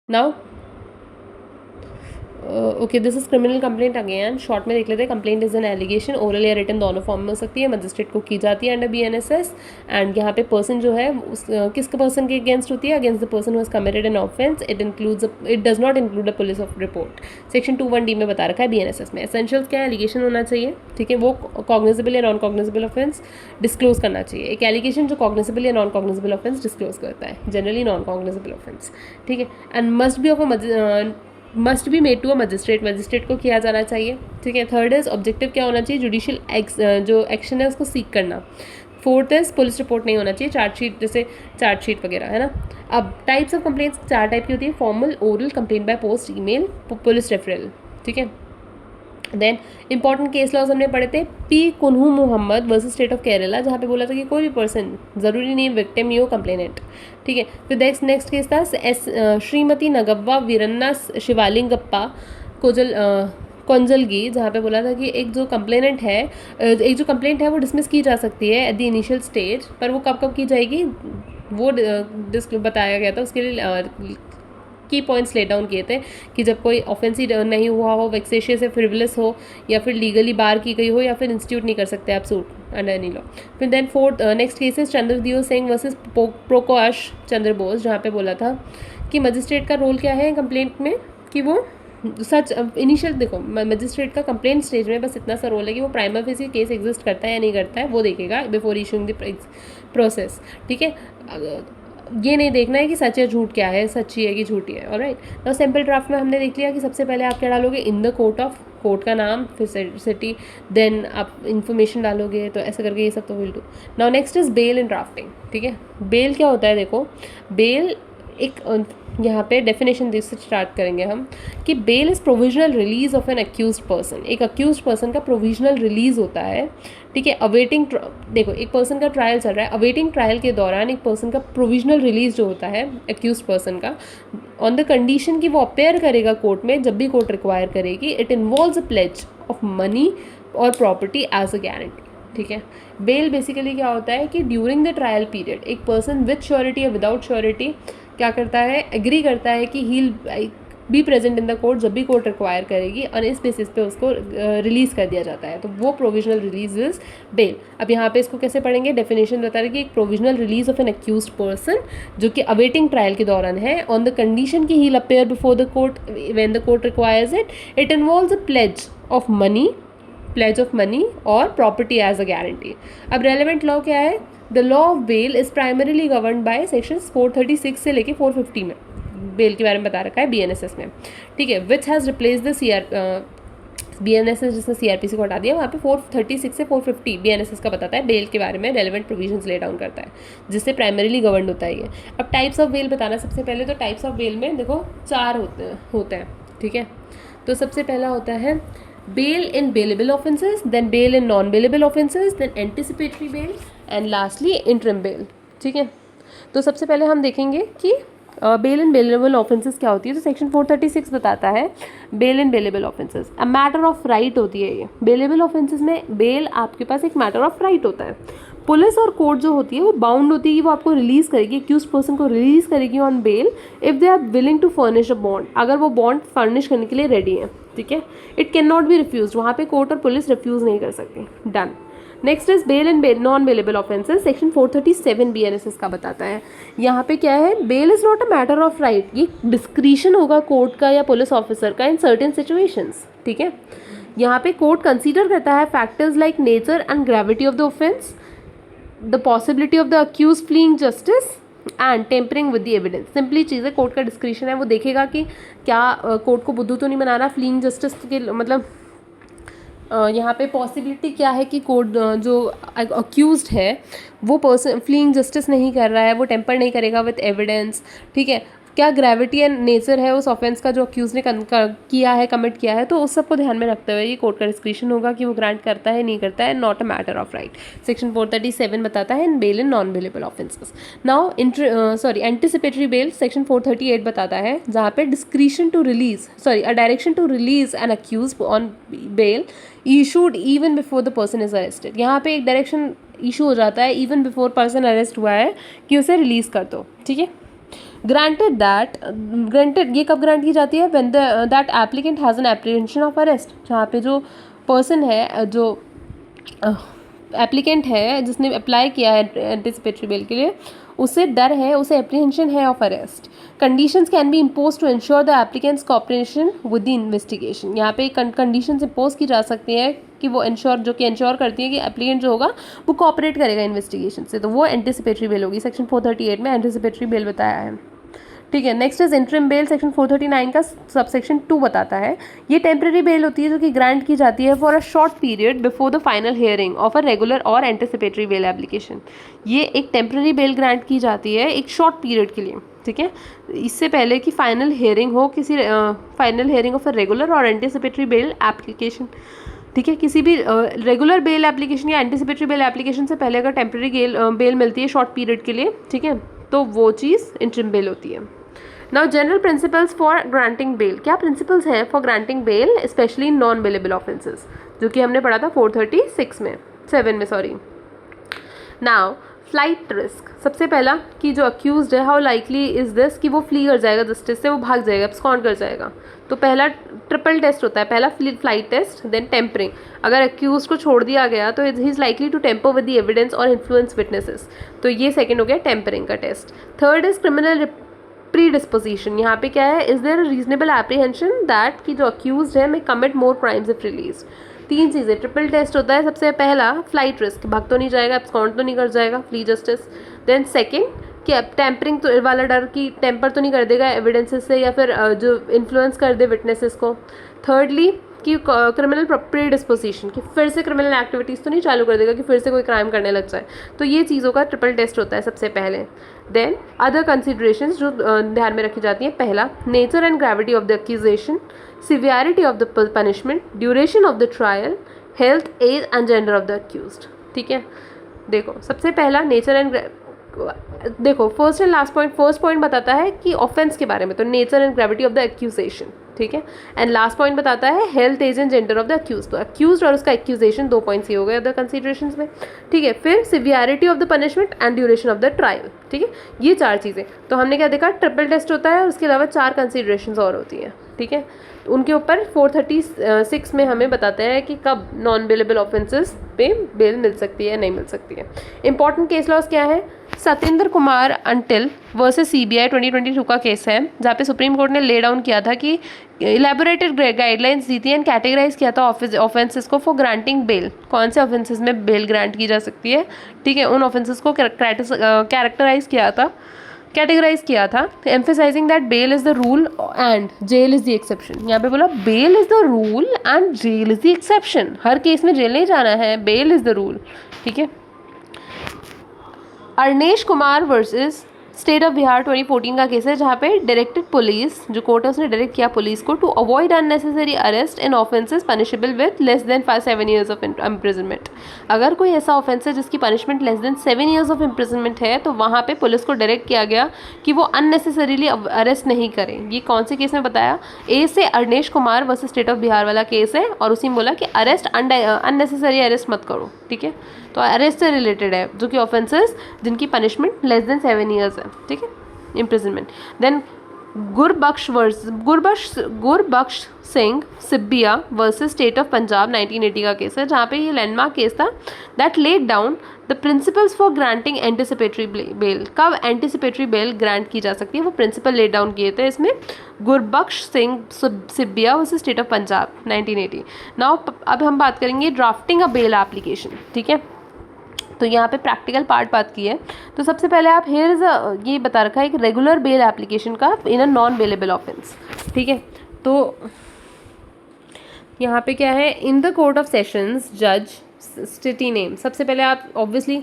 Now okay, this is criminal complaint again. Short में देख लेते हैं। Complaint is an allegation, oral या रिटन दोनों फॉर्म में हो सकती है, मजिस्ट्रेट को की जाती है अंडर BNSS। एंड यहाँ पे पर्सन जो है किस पर्सन के अगेंस्ट होती है? Against the person who has committed an offence. It does not include a police of report. Section 21D में बता रखा है BNSS में। एसेंशियल्स क्या है? एलिगेशन होना चाहिए, ठीक है, वो कॉग्निजेबल या नॉन कॉग्निजेबल ऑफेंस डिस्क्लोज करना चाहिए। एक एलिगेशन जो कॉग्निजेबल या नॉन कॉग्निजेबल ऑफेंस डिस्क्लोज करता है, जनरली नॉन कॉग्निजेबल ऑफेंस, ठीक है। And must be made to a magistrate, magistrate को किया जाना चाहिए, ठीक है। थर्ड इज ऑब्जेक्टिव क्या होना चाहिए? जुडिशियल जो एक्शन है उसको सीक करना। फोर्थ इज पुलिस रिपोर्ट नहीं होना चाहिए, चार्जशीट, जैसे चार्जशीट वगैरह, है ना। अब टाइप्स ऑफ कंप्लेंट्स 4 टाइप की होती है: formal, oral, complaint by post, email, police referral, ठीक है। देन इंपॉर्टेंट केस लॉज हमने पढ़े थे, P Kunhu Mohammed versus state of Kerala, जहाँ पे बोला था कि कोई भी पर्सन, ज़रूरी नहीं विक्टिम ही हो, कंप्लेनेंट, ठीक है। फिर नेक्स्ट केस था श्रीमती नगव्वा वीरन्ना शिवालिंगप्पा कोंजलगी, जहाँ पे बोला था कि एक जो कंप्लेनेंट है, एक जो कंप्लेंट है वो डिसमिस की जा सकती है एट द इनिशियल स्टेज, पर वो कब की जाएगी वो बताया गया था। उसके लिए की पॉइंट्स लेट डाउन किए थे कि जब कोई ऑफेंसिव नहीं हुआ हो, वेक्सेशियस या फ्रिवलस हो, या फिर लीगली बार की गई हो, या फिर इंस्टीट्यूट नहीं कर सकते आप सूट अंडर एनी लॉ। फिर then fourth next cases Chandradev Singh versus Prakash Chandra Bose, जहाँ पे बोला था कि मजिस्ट्रेट का रोल क्या है कंप्लेंट में, कि वो सच इनिशियल, देखो मजिस्ट्रेट का कंप्लेंट स्टेज में बस इतना सा रोल है कि वो प्राइमरी फेसी केस एग्जिस्ट करता है या नहीं करता है वो देखेगा बिफोर इशूइंग द प्रोसेस, ठीक है। ये नहीं देखना है कि सच या झूठ क्या है, सच्ची है कि झूठी है। ऑलराइट, नाउ सैम्पल ड्राफ्ट में हमने देख लिया कि सबसे पहले आप क्या डालोगे? इन द कोर्ट का नाम, फिर सिटी, देन आप इन्फॉर्मेशन डालोगे, तो ऐसे करके ये सब तो will do. Now next is bail in drafting, ठीक है। बेल क्या होता है? देखो, बेल एक यहाँ पे डेफिनेशन से स्टार्ट करेंगे हम कि bail is provisional release of an accused person. एक अक्यूज्ड पर्सन का प्रोविजनल रिलीज होता है, ठीक है। अवेटिंग, देखो एक पर्सन का ट्रायल चल रहा है, अवेटिंग ट्रायल के दौरान एक पर्सन का प्रोविजनल रिलीज जो होता है अक्यूज्ड पर्सन का, ऑन द कंडीशन कि वो अपेयर करेगा कोर्ट में जब भी कोर्ट रिक्वायर करेगी। It involves a pledge of money और प्रॉपर्टी एज अ गारंटी, ठीक है। बेल बेसिकली क्या होता है कि ड्यूरिंग द ट्रायल पीरियड एक पर्सन विद श्योरिटी या विदाउट श्योरिटी क्या करता है? एग्री करता है कि he be present in the court जब भी कोर्ट रिक्वायर करेगी, और इस बेसिस पे उसको रिलीज़ कर दिया जाता है, तो वो प्रोविजनल रिलीज इज बेल। अब यहाँ पे इसको कैसे पढ़ेंगे? डेफिनेशन बता रहे कि एक provisional release of an accused person जो कि अवेटिंग ट्रायल के दौरान है, ऑन द कंडीशन कि he will appear before the court when the court requires it. It involves a pledge of money और प्रॉपर्टी एज अ गारंटी। अब relevant law क्या है? The law of bail is primarily govern by sections 436 से लेके 450 में bell के बारे में बता रखा है BNSS में, ठीक है। Which has replace the BNSS, जिसने CRPC को हटा दिया, वहाँ पे 436 से 450 BNSS का बताता है, बेल के बारे में रेलिवेंट प्रोविजंस ले डाउन करता है, जिससे प्राइमरीली गवर्न होता है ये। अब टाइप्स ऑफ बेल बताना सबसे पहले, तो टाइप्स ऑफ बेल में देखो 4 होते हैं, ठीक है। तो सबसे पहला होता है bail in bailable offences, then bail in non-bailable offences, then anticipatory bail and lastly interim bail, ठीक है। तो सबसे पहले हम देखेंगे कि बेल इन बेलेबल ऑफेंसेस क्या होती है। तो सेक्शन 436 बताता है bail in bailable offences a matter of right होती है ये। बेलेबल ऑफेंसेस में बेल आपके पास एक मैटर ऑफ राइट होता है। पुलिस और कोर्ट जो होती है वो बाउंड होती है कि वो आपको रिलीज करेगी, एक्यूज पर्सन को रिलीज करेगी on bail if they are willing to furnish a bond, अगर वो बॉन्ड फर्निश करने के लिए रेडी है, ठीक है। It can not be refuse, वहाँ पे कोर्ट और पुलिस रिफ्यूज नहीं कर सकती। Done. Next is bail and non bailable offences. Section 437 BNSS का बताता है। यहाँ पे क्या है? Bail is not a matter of right, ये डिस्क्रिशन होगा कोर्ट का या पुलिस ऑफिसर का इन सर्टेन सिचुएशंस, ठीक है। यहाँ पे कोर्ट कंसीडर करता है factors like nature and gravity of the offence, the possibility of the accuse fleeing justice and tampering with the evidence. Simply चीज़ें कोर्ट का डिस्क्रिशन है, वो देखेगा कि क्या कोर्ट को बुद्धू तो नहीं बनाना, फ्लीइंग जस्टिस के मतलब यहाँ पे पॉसिबिलिटी क्या है कि कोर्ट जो अक्यूज्ड है वो पर्सन फ्लीइंग जस्टिस नहीं कर रहा है, वो टेम्पर नहीं करेगा विद एविडेंस, ठीक है। क्या ग्रेविटी एंड नेचर है उस ऑफेंस का जो अक्यूज ने किया है, कमिट किया है, तो उस सबको ध्यान में रखते हुए ये कोर्ट का डिस्क्रिशन होगा कि वो ग्रांट करता है नहीं करता है, not a matter of right. Section 437 बताता है in bail in non bailable offences. Now anticipatory bail section 438 बताता है, जहाँ पे discretion to release a direction to release an accused on bail issued even before the person is arrested. यहाँ पे एक direction issue हो जाता है इवन बिफोर पर्सन अरेस्ट हुआ है कि उसे रिलीज कर दो, ठीक है। ग्रांटेड ये कब ग्रांट की जाती है, when that applicant has an apprehension of arrest, जहाँ पे जो पर्सन है, जो एप्लीकेंट है जिसने अप्लाई किया है एंटिसिपेटरी बेल के लिए, उसे डर है, उसे एप्रीहेंशन है of arrest. Conditions can be impose to ensure the applicant's cooperation with the investigation. यहाँ पे कंडीशंस इम्पोज की जा सकती हैं कि वो इंश्योर करती है कि एप्लीकेंट जो होगा वो कॉपरेट करेगा इन्वेस्टिगेशन से, तो वो एंटिसिपेटरी बेल होगी। सेक्शन 438 में एंटिसिपेटरी बेल बताया है, ठीक है। Next is interim bell, section 439 का सबसेक्शन 2 बताता है, ये टेम्प्रेरी बेल होती है जो कि ग्रांट की जाती है for a short period before the final hearing of a regular और एंटिसिपेटरी बेल एप्लीकेशन। ये एक टेम्प्रेरी बेल ग्रांट की जाती है एक शॉर्ट पीरियड के लिए, ठीक है, इससे पहले कि फाइनल हियरिंग हो किसी final hearing of a regular और एंटिसिपेटरी बेल एप्लीकेशन, ठीक है। किसी भी रेगुलर बेल एप्लीकेशन या एंटिसिपेटरी बेल एप्लीकेशन से पहले अगर टेम्प्रेरी बेल मिलती है शॉर्ट पीरियड के लिए, ठीक है, तो वो चीज़ इंटरिम बेल होती है। Now general principles for granting bail, क्या प्रिंसिपल्स हैं for granting bail specially in non bailable offences, जो कि हमने पढ़ा था 436 में 7 में सॉरी। नाउ फ्लाइट रिस्क, सबसे पहला कि जो अक्यूज्ड है, हाउ लाइकली इज दिस कि वो फ्ली कर जाएगा जस्टिस से, वो भाग जाएगा, एब्सकॉन्ड कर जाएगा। तो पहला ट्रिपल टेस्ट होता है, पहला फ्लाइट टेस्ट, देन टेम्परिंग। अगर अक्यूज को छोड़ दिया गया तो he is likely to tamper with the evidence और इन्फ्लुएंस विटनेसेस, तो ये सेकंड हो गया टेम्परिंग का test. Third is criminal pre disposition, यहाँ पे क्या है, is there reasonable apprehension that कि जो अक्यूज्ड है may commit more crimes if release. तीन चीज़ें, ट्रिपल टेस्ट होता है, सबसे पहला फ्लाइट रिस्क, भाग तो नहीं जाएगा, एब्सकॉन्ड तो नहीं कर जाएगा, फ्ली जस्टिस। देन सेकंड कि अब टेम्परिंग तो वाला डर कि टेम्पर तो नहीं कर देगा एविडेंसेस से या फिर जो इन्फ्लुएंस कर दे विटनेसेस को। थर्डली कि क्रिमिनल प्री डिस्पोजिशन, कि फिर से क्रिमिनल एक्टिविटीज़ तो नहीं चालू कर देगा कि फिर से कोई क्राइम करने लग जाए। तो ये चीज़ों का ट्रिपल टेस्ट होता है सबसे पहले। देन अदर कंसिडरेशंस जो ध्यान में रखी जाती हैं, पहला nature and gravity of the accusation, severity of the punishment, duration of the trial, health, age and gender of the accused, ठीक है। देखो सबसे पहला नेचर एंड देखो first and last point, first point बताता है कि ऑफेंस के बारे में, तो nature and gravity of the accusation, ठीक है, एंड लास्ट पॉइंट बताता है health, age and gender of the accuse. तो अक्यूज और उसका एक्यूजेशन 2 पॉइंट्स ही हो गए अदर कंसिडरेशंस में, ठीक है। फिर severity of the punishment and duration of the trial, ठीक है, ये 4 चीज़ें। तो हमने क्या देखा, ट्रिपल टेस्ट होता है और उसके अलावा 4 कंसिडरेशंस और होती हैं, ठीक है। उनके ऊपर 436 में हमें बताते हैं कि कब नॉन बेलेबल ऑफेंसेस पे बेल मिल सकती है, नहीं मिल सकती है। इंपॉर्टेंट केस लॉज क्या है, Satendra Kumar until versus CBI 2022 का केस है, जहाँ पे सुप्रीम कोर्ट ने ले डाउन किया था कि इलेबोरेटेड गाइडलाइंस दी थी एंड कैटेगराइज किया था ऑफेंसेस को फॉर ग्रांटिंग बेल, कौन से ऑफेंसेस में बेल ग्रांट की जा सकती है, ठीक है। उन ऑफेंसेस को कैरेक्टराइज किया था, कैटेगराइज किया था, emphasising that bail is the rule and jail is the exception. यहाँ पे बोला bail is the rule and jail is the exception, हर केस में जेल नहीं जाना है, बेल इज द रूल, ठीक है। Arnesh Kumar versus state of Bihar 2014 का केस है, जहाँ पे डायरेक्टेड पुलिस, जो कोर्ट है उसने डायरेक्ट किया पुलिस को to avoid unnecessary arrest in offences punishable with less than 7 years of imprisonment. अगर कोई ऐसा ऑफेंस है जिसकी punishment less than 7 years of imprisonment है, तो वहाँ पे पुलिस को डायरेक्ट किया गया कि वो अननेसेसरीली अरेस्ट नहीं करें। ये कौन से केस में बताया, ए से Arnesh Kumar versus state of Bihar वाला केस है, और उसी में बोला कि अरेस्ट अननेसेसरी अरेस्ट मत करो, ठीक है। तो अरेस्ट से रिलेटेड है, जो कि ऑफेंसेस जिनकी पनिशमेंट लेस देन 7 years है, ठीक है, imprisonment. Then Gurbaksh Singh Sibbia versus state of Punjab 1980 का केस है, जहाँ पे ये लैंडमार्क केस था that laid down the principles for granting anticipatory bail. कब एंटिसिपेटरी बेल ग्रांट की जा सकती है, वो प्रिंसिपल लेड डाउन किए थे इसमें Gurbaksh Singh Sibbia versus state of Punjab 1980। Now अब हम बात करेंगे ड्राफ्टिंग अ बेल एप्लीकेशन, ठीक है। तो यहाँ पे प्रैक्टिकल पार्ट बात की है। तो सबसे पहले आप हेयर इज ये बता रखा है कि रेगुलर बेल एप्लीकेशन का इन अ नॉन बेलेबल ऑफेंस, ठीक है। तो यहाँ पे क्या है, इन द कोर्ट ऑफ सेशंस जज सिटी नेम, सबसे पहले आप obviously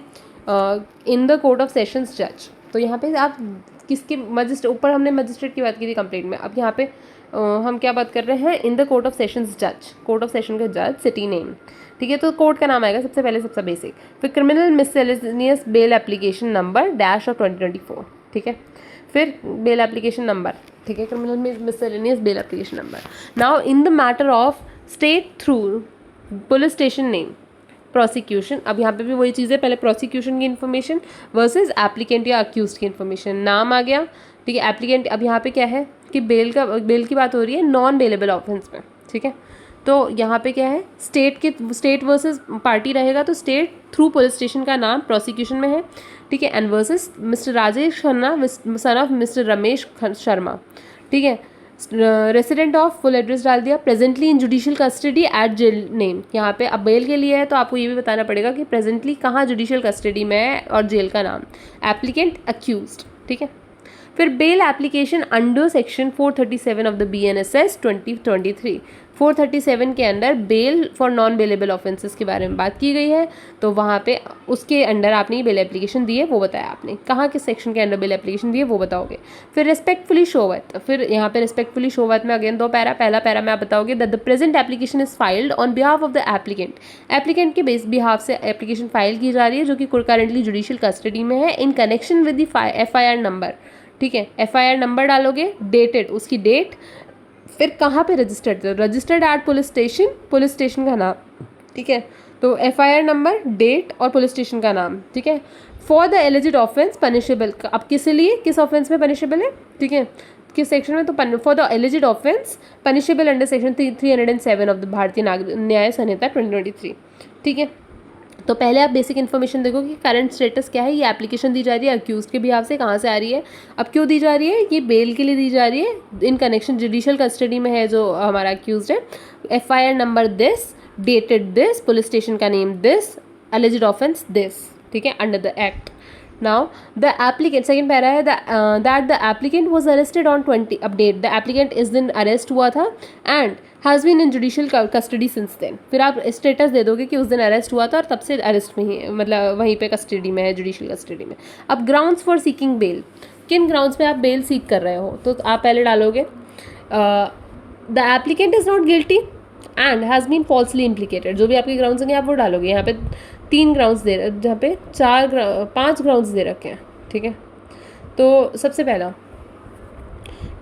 in the court of sessions जज, तो यहाँ पे आप किसके मजिस्ट्रेट, ऊपर हमने मजिस्ट्रेट की बात की थी कंप्लेंट में, अब यहाँ पे हम क्या बात कर रहे हैं, इन द कोर्ट ऑफ सेशंस जज, कोर्ट ऑफ सेशन का जज, सिटी नेम, ठीक है। तो कोर्ट का नाम आएगा सबसे पहले, सबसे बेसिक। फिर criminal miscellaneous bail application number dash of 2024, ठीक है। फिर बेल एप्लीकेशन नंबर, ठीक है, criminal miscellaneous bail application number. Now in the matter of state through police station name, prosecution, अब यहाँ पे भी वही चीज़ है, पहले प्रोसिक्यूशन की इन्फॉर्मेशन वर्सेस एप्लीकेंट या अक्यूज्ड की इन्फॉर्मेशन, नाम आ गया, ठीक है। एप्लीकेंट, अब यहाँ पे क्या है कि बेल की बात हो रही है नॉन बेलेबल ऑफेंस में, ठीक है। तो यहाँ पे क्या है, स्टेट वर्सेस पार्टी रहेगा, तो स्टेट थ्रू पुलिस स्टेशन का नाम प्रोसिक्यूशन में है, ठीक है। And versus mister Rajesh Khanna son of mister Ramesh Sharma, ठीक है। रेसिडेंट ऑफ, फुल एड्रेस डाल दिया, presently in judicial custody at jail name, यहाँ पे अब बेल के लिए है तो आपको ये भी बताना पड़ेगा कि प्रेजेंटली कहाँ जुडिशियल कस्टडी में है और जेल का नाम, एप्लीकेंट अक्यूज्ड, ठीक है। फिर bail application under section 437 of the BNSS 2023, 437 के under bail for non bailable offences के बारे में बात की गई है, तो वहाँ पे उसके अंडर आपने बेल एप्लीकेशन दी है, वो बताया आपने, कहाँ के सेक्शन के अंडर बेल एप्लीकेशन दी है वो बताओगे। फिर रिस्पेक्टफुली शोवत, फिर यहाँ पे रिस्पेक्टफुली शोवत में अगेन 2 पैरा, पहला पैरा में आप बताओगे that the present application is filed on behalf of the applicant के बिहाफ से एप्लीकेशन फाइल की जा रही है जो कि करेंटली जुडिशियल कस्टडी में है इन connection with the FIR number, ठीक है। FIR नंबर डालोगे, डेटेड, उसकी डेट, फिर कहाँ पे registered, registered eight police station का नाम, ठीक है। तो FIR नंबर, डेट और पुलिस स्टेशन का नाम, ठीक है। For the alleged offence punishable, अब किस लिए, किस ऑफेंस में पनिशेबल है, ठीक है, किस सेक्शन में, तो for the alleged offence punishable under section 307 of the भारतीय न्याय संहिता 2023, ठीक है। तो पहले आप बेसिक इन्फॉर्मेशन देखो कि करंट स्टेटस क्या है, ये एप्लीकेशन दी जा रही है अक्यूज के बिहाफ से, कहाँ से आ रही है, अब क्यों दी जा रही है, ये बेल के लिए दी जा रही है, इन कनेक्शन जुडिशियल कस्टडी में है जो हमारा अक्यूज है, FIR number this, dated this, police station का name this, alleged offence this, ठीक है, under the act. Now the applicant, second para है that the applicant was arrested on 20 update, the applicant is then arrest हुआ था and has been in judicial custody since then, फिर आप status दे दोगे कि उस दिन अरेस्ट हुआ था और तब से अरेस्ट में ही, मतलब वहीं पे कस्टडी में है, जुडिशियल कस्टडी में। अब ग्राउंड्स फॉर सीकिंग बेल, किन ग्राउंड्स पे आप बेल सीक कर रहे हो, तो आप पहले डालोगे the applicant is not guilty and has been falsely implicated, जो भी आपके ग्राउंड्स होंगे आप वो डालोगे। यहाँ पे 3 ग्राउंड्स दे, जहाँ पे 5 ग्राउंड्स दे रखे हैं, ठीक है। तो सबसे पहला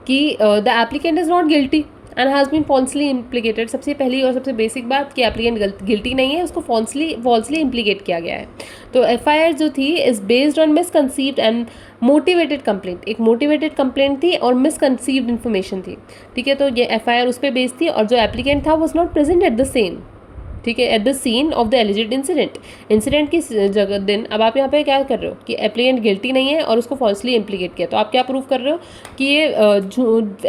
कि the applicant is not guilty and has been falsely implicated, सबसे पहली और सबसे बेसिक बात कि एप्लीकेंट गिल्टी नहीं है, उसको फॉल्सली इम्प्लीकेट किया गया है। तो FIR जो थी is based on misconceived and motivated complaint, एक मोटिवेटेड कंप्लेंट थी और मिसकंसीव्ड इन्फॉर्मेशन थी, ठीक है। तो ये FIR उस पर बेस्ड थी और जो एप्लीकेंट था was not present at the same, ठीक है, at the scene of the alleged incident की जगह दिन। अब आप यहाँ पे क्या कर रहे हो कि एप्लीकेंट गिल्टी नहीं है और उसको फॉल्सली इम्प्लीकेट किया, तो आप क्या प्रूव कर रहे हो कि ये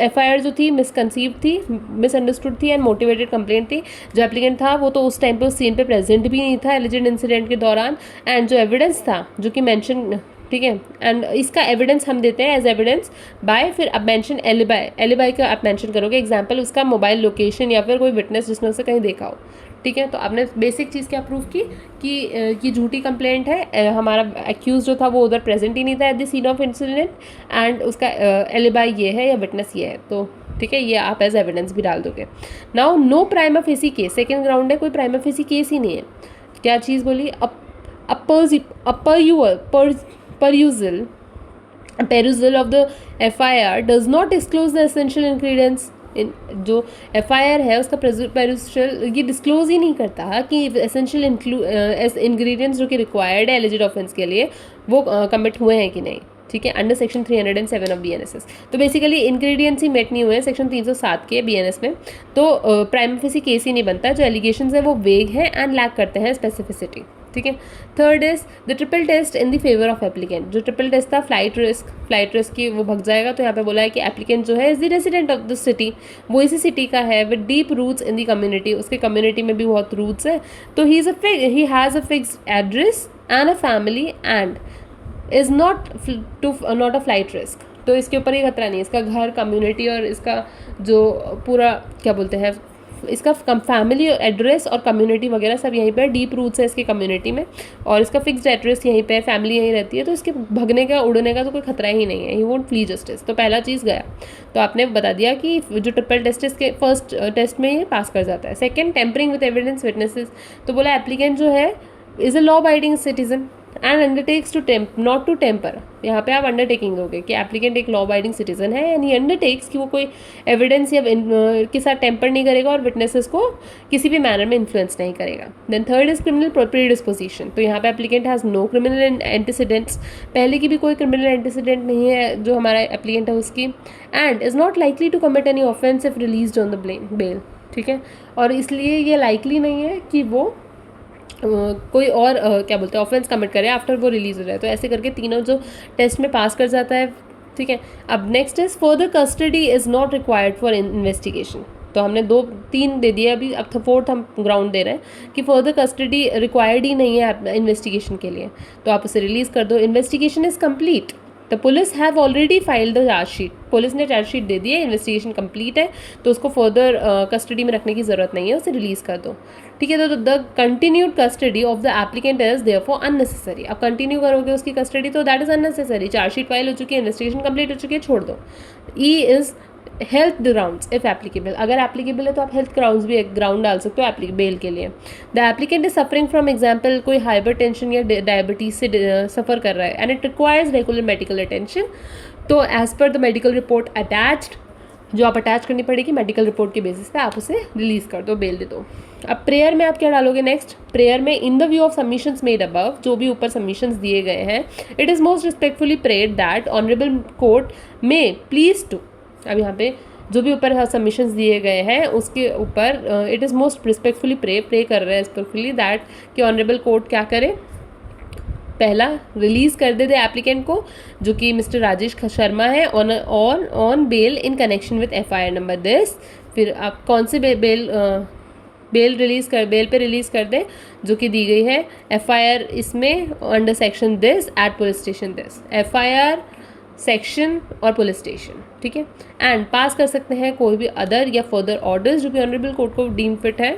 FIR जो थी मिसकंसीव थी, मिसअंडरस्टूड थी एंड मोटिवेटेड कंप्लेंट थी। जो एप्लीकेंट था वो तो उस टाइम पे उस सीन पे प्रेजेंट भी नहीं था एलिजिड इंसिडेंट के दौरान, एंड जो एविडेंस था जो कि मेंशन, ठीक है, एंड इसका एविडेंस हम देते हैं एज एविडेंस बाय, फिर अब मेंशन एलिबाई का आप मेंशन करोगे, एग्जांपल उसका मोबाइल लोकेशन या फिर कोई विटनेस जिसने उसे कहीं देखा हो, ठीक है। तो आपने बेसिक चीज़ क्या प्रूव की कि झूठी कंप्लेंट है, हमारा एक्यूज जो था वो उधर प्रेजेंट ही नहीं था at the scene of incident, and उसका एलिबाई ये है या विटनेस ये है, तो ठीक है, ये आप एज एविडेंस भी डाल दोगे। Now no prima facie case, second ground है, कोई प्राइमा फेसी केस ही नहीं है। क्या चीज़ बोली, perusal of the FIR does not disclose the essential ingredients, जो FIR है उसका perusal ये डिस्क्लोज ही नहीं करता कि एसेंशियल इंग्रेडिएंट्स जो कि रिक्वायर्ड है एलिजिड ऑफेंस के लिए वो कमिट हुए हैं कि नहीं, ठीक है, अंडर सेक्शन 307 ऑफ BNSS। तो बेसिकली इंग्रेडिएंट्स ही मेट नहीं हुए हैं सेक्शन 307 के BNS में, तो प्राइमा फेसी केस ही नहीं बनता, जो एलिगेशंस है वो वेग हैं एंड लैक करते हैं स्पेसिफिसिटी, ठीक है। Third is the triple test in the favour of applicant, जो ट्रिपल टेस्ट था फ्लाइट रिस्क की वो भग जाएगा, तो यहाँ पे बोला है कि एप्लीकेंट जो है is the resident of the city, वो इसी सिटी का है with deep roots in the community, उसके कम्युनिटी में भी बहुत रूट्स है, तो he has a fixed address and a family and is not a flight risk, तो इसके ऊपर ही खतरा नहीं है, इसका घर, कम्युनिटी और इसका जो पूरा क्या बोलते हैं, इसका फैमिली एड्रेस और कम्युनिटी वगैरह सब यहीं पर, डीप रूट्स है इसके कम्युनिटी में और इसका फिक्स्ड एड्रेस यहीं पे, फैमिली यहीं रहती है, तो इसके भगने का उड़ने का तो कोई खतरा ही नहीं है, ही वोंट फ्ली जस्टिस। तो पहला चीज़ गया, तो आपने बता दिया कि जो ट्रिपल टेस्ट इसके फर्स्ट टेस्ट में ये पास कर जाता है। Second, tampering with evidence witnesses, तो बोला एप्लीकेंट जो है is a law abiding citizen, and undertakes to not to tamper, यहाँ पे आप अंडरटेकिंग दोगे कि एप्लीकेंट एक लॉ अबाइडिंग सिटीजन है एंड ही अंडरटेक्स कि वो कोई एविडेंस या के साथ टेम्पर नहीं करेगा और विटनेसेस को किसी भी मैनर में इन्फ्लुएंस नहीं करेगा। Then third is criminal predisposition, तो यहाँ पे applicant has no criminal antecedents, पहले की भी कोई क्रिमिनल एंटीसीडेंट नहीं है जो हमारा एप्लीकेंट है उसकी, and is not likely to commit any offence if release on the bail, ठीक है, और इसलिए ये लाइकली नहीं है कि वो कोई और क्या बोलते हैं ऑफेंस कमिट करे आफ्टर वो रिलीज हो जाए। तो ऐसे करके तीनों जो टेस्ट में पास कर जाता है, ठीक है। अब next is further custody is not required for investigation, तो हमने 2-3 दे दिए, अभी अब फोर्थ हम ग्राउंड दे रहे हैं कि फर्दर कस्टडी रिक्वायर्ड ही नहीं है इन्वेस्टिगेशन के लिए, तो आप उसे रिलीज़ कर दो। Investigation is complete, the police have already filed the chargesheet, police ने चार्जशीट दे दी है, इन्वेस्टिगेशन कंप्लीट है, तो उसको फर्दर कस्टडी में रखने की ज़रूरत नहीं है, उसे रिलीज़ कर दो, ठीक है। तो the continued custody of the applicant is therefore unnecessary, अब कंटिन्यू करोगे उसकी कस्टडी तो that is unnecessary, chargesheet file हो चुकी है, इन्वेस्टिगेशन कंप्लीट हो चुकी है, छोड़ दो। E is health grounds if applicable, अगर एप्लीकेबल है तो आप हेल्थ ग्राउंड्स भी एक ग्राउंड डाल सकते हो बेल के लिए। The applicant is suffering from example कोई हाइपरटेंशन या डायबिटीज से सफ़र कर रहा है and it requires regular medical attention, तो as per the medical report attached, जो आप अटैच करनी पड़ेगी मेडिकल रिपोर्ट के बेसिस पे, आप उसे रिलीज़ कर दो, बेल दे दो। अब प्रेयर में आप क्या डालोगे नेक्स्ट, प्रेयर में in the view of submissions made above, जो भी ऊपर सबमिशंस दिए गए हैं, it is most respectfully prayed that honourable court में प्लीज टू, अब यहाँ पे जो भी ऊपर सबमिशंस दिए गए हैं उसके ऊपर it is most respectfully pray कर रहे हैं रिस्पेक्टफुली दैट कि ऑनरेबल कोर्ट क्या करे, पहला रिलीज़ कर दे एप्लीकेंट को जो कि मिस्टर राजेश शर्मा है on bail in connection with FIR number this, फिर आप कौन से बेल पे रिलीज़ कर दे जो कि दी गई है FIR इसमें under section this eight police station this, FIR section और पुलिस स्टेशन, ठीक है। एंड पास कर सकते हैं कोई भी अदर या फर्दर ऑर्डर्स जो कि ऑनरेबल कोर्ट को डीम फिट है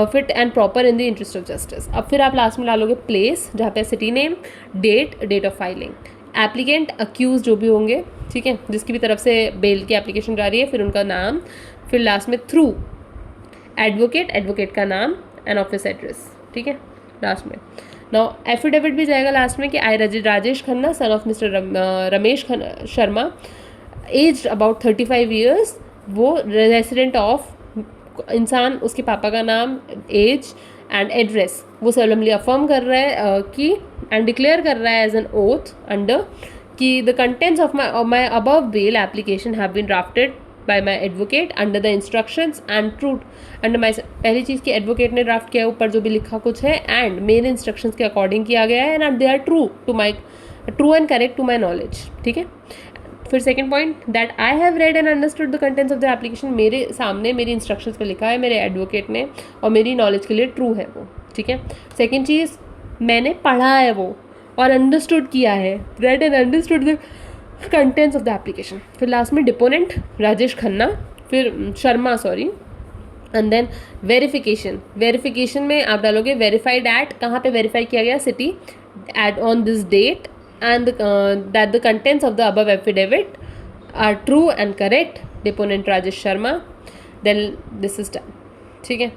fit and proper in the interest of justice. अब फिर आप लास्ट में डालोगे प्लेस, जहाँ पे city name, date of filing, applicant, accuse जो भी होंगे, ठीक है, जिसकी भी तरफ से बेल की एप्लीकेशन जा रही है, फिर उनका नाम, फिर लास्ट में थ्रू एडवोकेट का नाम एंड ऑफिस एड्रेस, ठीक है, लास्ट में। नाउ एफिडेविट भी जाएगा लास्ट में कि I Rajesh Khanna son of mister Ramesh Sharma age about 35 years, वो रेसिडेंट ऑफ, इंसान उसके पापा का नाम, एज एंड एड्रेस वो सोलमली अफर्म कर रहा है कि एंड डिक्लेयर कर रहा है एज एन ओथ अंडर कि the contents of my above bail application have been drafted by my advocate under the instructions and true under my, पहली चीज़ की एडवोकेट ने ड्राफ्ट किया है, ऊपर जो भी लिखा कुछ है, एंड मेरे इंस्ट्रक्शंस के अकॉर्डिंग किया गया है and they are true and correct to my knowledge, ठीक है। फिर second point that I have read and understood the contents of the application, मेरे सामने मेरी इंस्ट्रक्शंस पे लिखा है मेरे एडवोकेट ने और मेरी नॉलेज के लिए ट्रू है वो, ठीक है। सेकंड चीज़, मैंने पढ़ा है वो और अंडरस्टूड किया है, read and understood the contents of the application. फिर लास्ट में डिपोनेंट राजेश खन्ना, फिर Sharma sorry, and then verification में आप डालोगे वेरीफाइड एट, कहाँ पे वेरीफाई किया गया, city, at on this date and that the contents of the above affidavit are true and correct, deponent Rajesh Sharma, then this is done, ठीक है।